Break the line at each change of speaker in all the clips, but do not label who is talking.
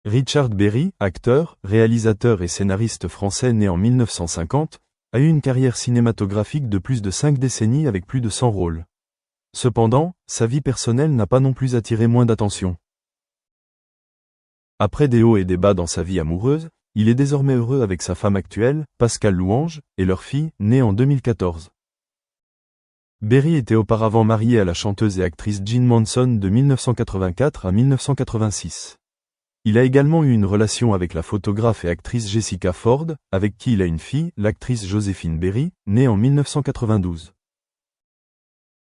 Richard Berry, acteur, réalisateur et scénariste français né en 1950, a eu une carrière cinématographique de plus de 5 décennies avec plus de 100 rôles. Cependant, sa vie personnelle n'a pas non plus attiré moins d'attention. Après des hauts et des bas dans sa vie amoureuse, il est désormais heureux avec sa femme actuelle, Pascale Louange, et leur fille, née en 2014. Berry était auparavant marié à la chanteuse et actrice Jean Manson de 1984 à 1986. Il a également eu une relation avec la photographe et actrice Jessica Ford, avec qui il a une fille, l'actrice Joséphine Berry, née en 1992.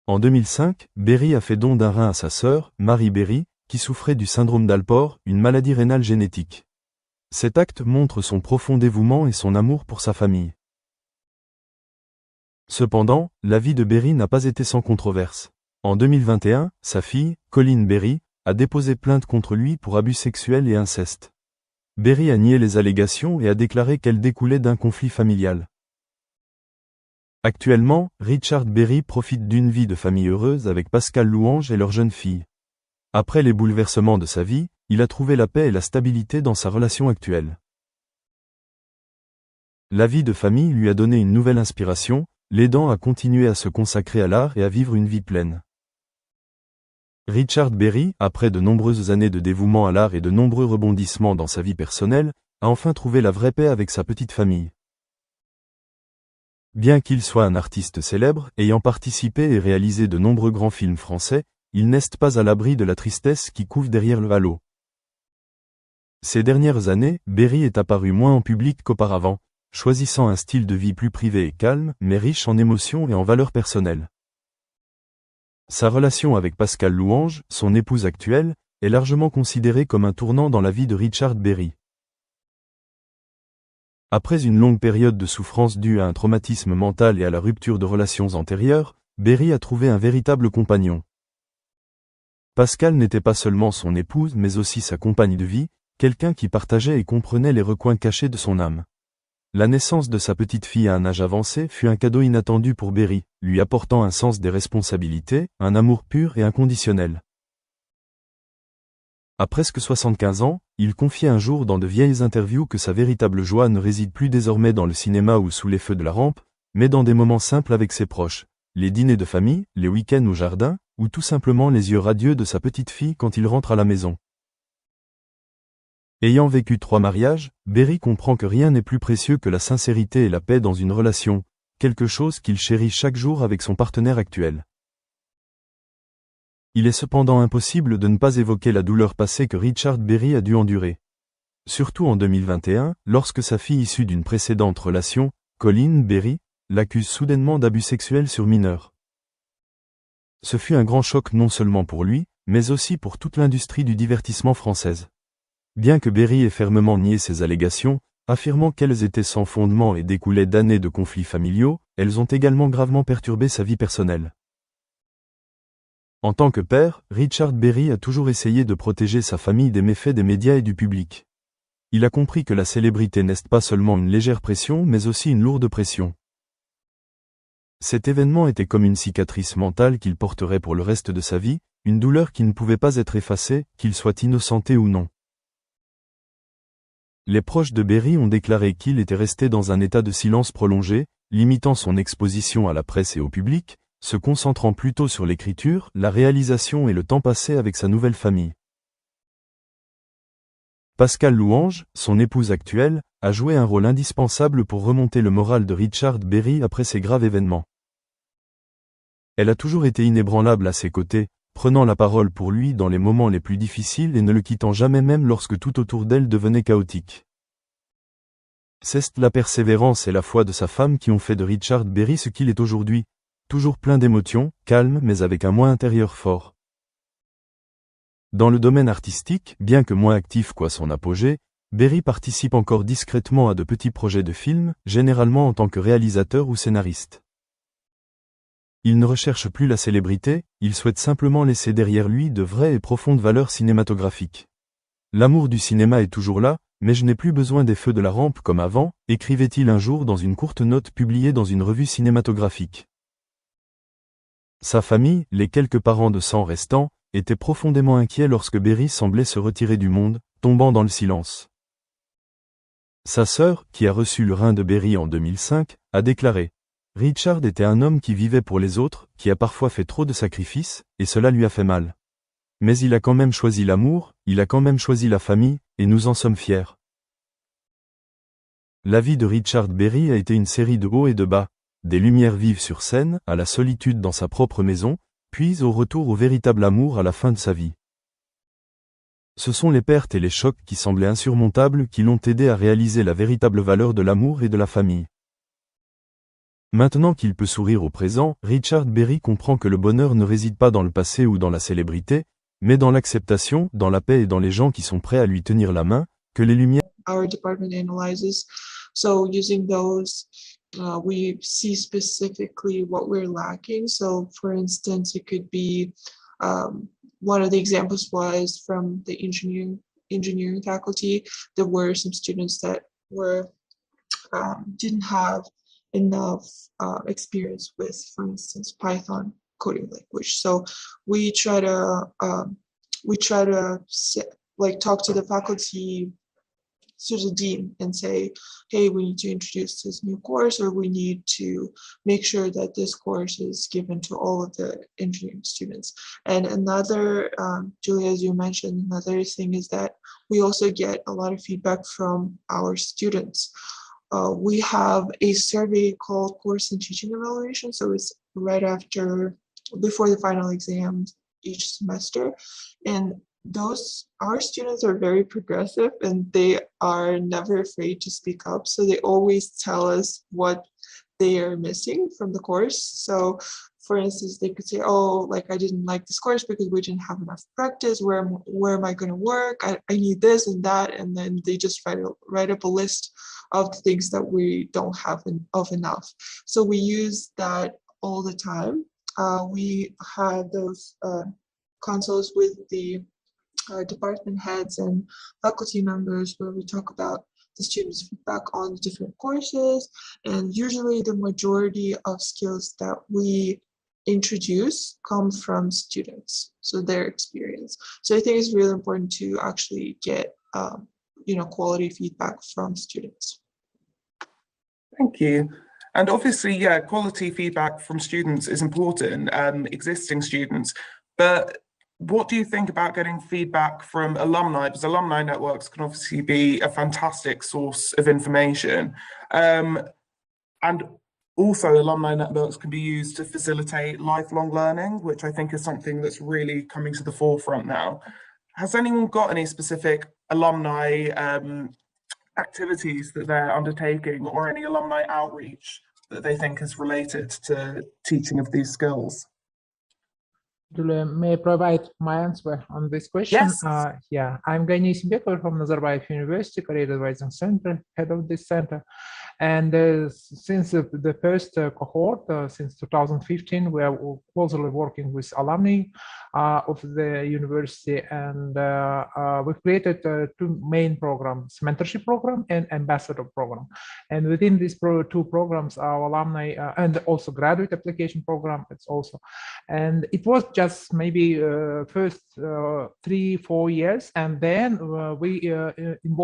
En 2005, Berry a fait don d'un rein à sa sœur, Marie Berry, qui souffrait du syndrome d'Alport, une maladie rénale génétique. Cet acte montre son profond dévouement et son amour pour sa famille. Cependant, la vie de Berry n'a pas été sans controverse. En 2021, sa fille, Colleen Berry, a déposé plainte contre lui pour abus sexuels et inceste. Berry a nié les allégations et a déclaré qu'elles découlaient d'un conflit familial. Actuellement, Richard Berry profite d'une vie de famille heureuse avec Pascale Louange et leur jeune fille. Après les bouleversements de sa vie, il a trouvé la paix et la stabilité dans sa relation actuelle. La vie de famille lui a donné une nouvelle inspiration, l'aidant à continuer à se consacrer à l'art et à vivre une vie pleine. Richard Berry, après de nombreuses années de dévouement à l'art et de nombreux rebondissements dans sa vie personnelle, a enfin trouvé la vraie paix avec sa petite famille. Bien qu'il soit un artiste célèbre, ayant participé et réalisé de nombreux grands films français, il n'est pas à l'abri de la tristesse qui couve derrière le halo. Ces dernières années, Berry est apparu moins en public qu'auparavant, choisissant un style de vie plus privé et calme, mais riche en émotions et en valeurs personnelles. Sa relation avec Pascale Louange, son épouse actuelle, est largement considérée comme un tournant dans la vie de Richard Berry. Après une longue période de souffrance due à un traumatisme mental et à la rupture de relations antérieures, Berry a trouvé un véritable compagnon. Pascale n'était pas seulement son épouse mais aussi sa compagne de vie, quelqu'un qui partageait et comprenait les recoins cachés de son âme. La naissance de sa petite fille à un âge avancé fut un cadeau inattendu pour Berry, lui apportant un sens des responsabilités, un amour pur et inconditionnel. À presque 75 ans, il confiait un jour dans de vieilles interviews que sa véritable joie ne réside plus désormais dans le cinéma ou sous les feux de la rampe, mais dans des moments simples avec ses proches, les dîners de famille, les week-ends au jardin, ou tout simplement les yeux radieux de sa petite fille quand il rentre à la maison. Ayant vécu 3 mariages, Berry comprend que rien n'est plus précieux que la sincérité et la paix dans une relation, quelque chose qu'il chérit chaque jour avec son partenaire actuel. Il est cependant impossible de ne pas évoquer la douleur passée que Richard Berry a dû endurer. Surtout en 2021, lorsque sa fille issue d'une précédente relation, Colleen Berry, l'accuse soudainement d'abus sexuels sur mineurs. Ce fut un grand choc non seulement pour lui, mais aussi pour toute l'industrie du divertissement française. Bien que Berry ait fermement nié ces allégations, affirmant qu'elles étaient sans fondement et découlaient d'années de conflits familiaux, elles ont également gravement perturbé sa vie personnelle. En tant que père, Richard Berry a toujours essayé de protéger sa famille des méfaits des médias et du public. Il a compris que la célébrité n'est pas seulement une légère pression mais aussi une lourde pression. Cet événement était comme une cicatrice mentale qu'il porterait pour le reste de sa vie, une douleur qui ne pouvait pas être effacée, qu'il soit innocenté ou non. Les proches de Berry ont déclaré qu'il était resté dans un état de silence prolongé, limitant son exposition à la presse et au public, se concentrant plutôt sur l'écriture, la réalisation et le temps passé avec sa nouvelle famille. Pascale Louange, son épouse actuelle, a joué un rôle indispensable pour remonter le moral de Richard Berry après ces graves événements. Elle a toujours été inébranlable à ses côtés, prenant la parole pour lui dans les moments les plus difficiles et ne le quittant jamais même lorsque tout autour d'elle devenait chaotique. C'est la persévérance et la foi de sa femme qui ont fait de Richard Berry ce qu'il est aujourd'hui, toujours plein d'émotions, calme mais avec un moi intérieur fort. Dans le domaine artistique, bien que moins actif qu'à son apogée, Berry participe encore discrètement à de petits projets de films, généralement en tant que réalisateur ou scénariste. Il ne recherche plus la célébrité, il souhaite simplement laisser derrière lui de vraies et profondes valeurs cinématographiques. L'amour du cinéma est toujours là, mais je n'ai plus besoin des feux de la rampe comme avant, écrivait-il un jour dans une courte note publiée dans une revue cinématographique. Sa famille, les quelques parents de sang restants, étaient profondément inquiets lorsque Berry semblait se retirer du monde, tombant dans le silence. Sa sœur, qui a reçu le rein de Berry en 2005, a déclaré « Richard était un homme qui vivait pour les autres, qui a parfois fait trop de sacrifices, et cela lui a fait mal. Mais il a quand même choisi l'amour, il a quand même choisi la famille, et nous en sommes fiers. » La vie de Richard Berry a été une série de hauts et de bas, des lumières vives sur scène, à la solitude dans sa propre maison, puis au retour au véritable amour à la fin de sa vie. Ce sont les pertes et les chocs qui semblaient insurmontables qui l'ont aidé à réaliser la véritable valeur de l'amour et de la famille. Maintenant qu'il peut sourire au présent, Richard Berry comprend que le bonheur ne réside pas dans le passé ou dans la célébrité, mais dans l'acceptation, dans la paix et dans les gens qui sont prêts à lui tenir la main, que les lumières.
Our department analyzes. So using those, we see specifically what we're lacking. So for instance, it could be one of the examples was from the engineering faculty. There were some students that were didn't have enough experience with, for instance, Python coding language. So we try to talk to the faculty, to the dean, and say, hey, we need to introduce this new course, or we need to make sure that this course is given to all of the engineering students. And another, Julia, as you mentioned, another thing is that we also get a lot of feedback from our students. We have a survey called Course and Teaching Evaluation. So it's right before the final exams each semester. And our students are very progressive, and they are never afraid to speak up. So they always tell us what they are missing from the course. So for instance, they could say, oh, like I didn't like this course because we didn't have enough practice. Where am I going to work? I need this and that. And then they just write up a list of the things that we don't have enough. So we use that all the time. We had those consults with the department heads and faculty members where we talk about the students' feedback on the different courses, and usually the majority of skills that we introduce come from students, so their experience. So I think it's really important to actually get quality feedback from students.
Thank you. And obviously, yeah, quality feedback from students is important, existing students, but what do you think about getting feedback from alumni? Because alumni networks can obviously be a fantastic source of information. And also alumni networks can be used to facilitate lifelong learning, which I think is something that's really coming to the forefront now. Has anyone got any specific alumni activities that they're undertaking, or any alumni outreach that they think is related to teaching of these skills?
Julia, may I provide my answer on this question?
Yes.
Yeah, I'm Gani Isimbekov from Nazarbayev University, Career Advising Center, head of this center. And since the first cohort, since 2015, we are closely working with alumni of the university, and we've created two main programs: mentorship program and ambassador program. And within these two programs, our alumni and also graduate application program, and it was just maybe first 3-4 years, and then we involved